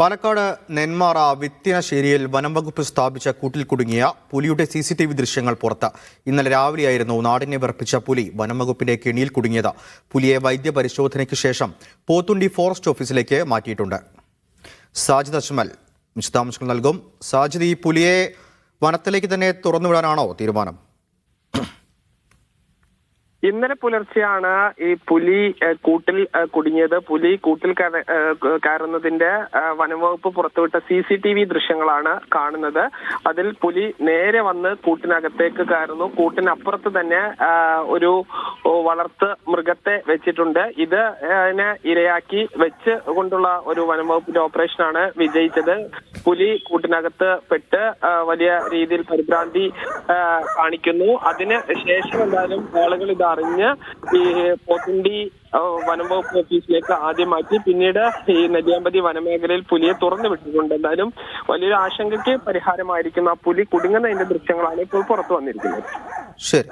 പാലക്കാട് നെന്മാറ വിത്യനശ്ശേരിയിൽ വനംവകുപ്പ് സ്ഥാപിച്ച കൂട്ടിൽ കുടുങ്ങിയ പുലിയുടെ CCTV ദൃശ്യങ്ങൾ പുറത്ത്. ഇന്നലെ രാവിലെയായിരുന്നു നാടിനെ വിറപ്പിച്ച പുലി വനംവകുപ്പിന്റെ കെണിയിൽ കുടുങ്ങിയത്. പുലിയെ വൈദ്യപരിശോധനയ്ക്ക് ശേഷം പോത്തുണ്ടി ഫോറസ്റ്റ് ഓഫീസിലേക്ക് മാറ്റിയിട്ടുണ്ട്. സാജിദ് അജ്മൽ വിശദാംശങ്ങൾ നൽകും. സാജിദ്, ഈ പുലിയെ വനത്തിലേക്ക് തന്നെ തുറന്നുവിടാനാണോ തീരുമാനം? ഇന്നലെ പുലർച്ചെയാണ് ഈ പുലി കൂട്ടിൽ കുടുങ്ങിയത്. പുലി കൂട്ടിൽ കയറുന്നതിന്റെ വനംവകുപ്പ് പുറത്തുവിട്ട CCTV ദൃശ്യങ്ങളാണ് കാണുന്നത്. അതിൽ പുലി നേരെ വന്ന് കൂട്ടിനകത്തേക്ക് കയറുന്നു. കൂട്ടിനപ്പുറത്ത് തന്നെ ഒരു വളർത്ത് മൃഗത്തെ വെച്ചിട്ടുണ്ട്. ഇതിനെ ഇരയാക്കി വെച്ച് കൊണ്ടുള്ള ഒരു വനംവകുപ്പിന്റെ ഓപ്പറേഷനാണ് വിജയിച്ചത്. പുലി കൂട്ടിനകത്ത് പെട്ട് വലിയ രീതിയിൽ പരിഭ്രാന്തി കാണിക്കുന്നു. അതിന് ശേഷം എന്തായാലും ആളുകൾ അറിഞ്ഞ് ഈ പോത്തുണ്ടി വനംവകുപ്പ് ഓഫീസിലേക്ക് ആദ്യം മാറ്റി, പിന്നീട് ഈ നെല്ലിയാമ്പതി വനമേഖലയിൽ പുലിയെ തുറന്നു വിട്ടിട്ടുണ്ട്. എന്തായാലും വലിയൊരു ആശങ്കയ്ക്ക് പരിഹാരമായിരിക്കുന്ന ആ പുലി കുടുങ്ങുന്നതിന്റെ ദൃശ്യങ്ങളാണ് ഇപ്പോൾ പുറത്തു വന്നിരിക്കുന്നത്. ശരി.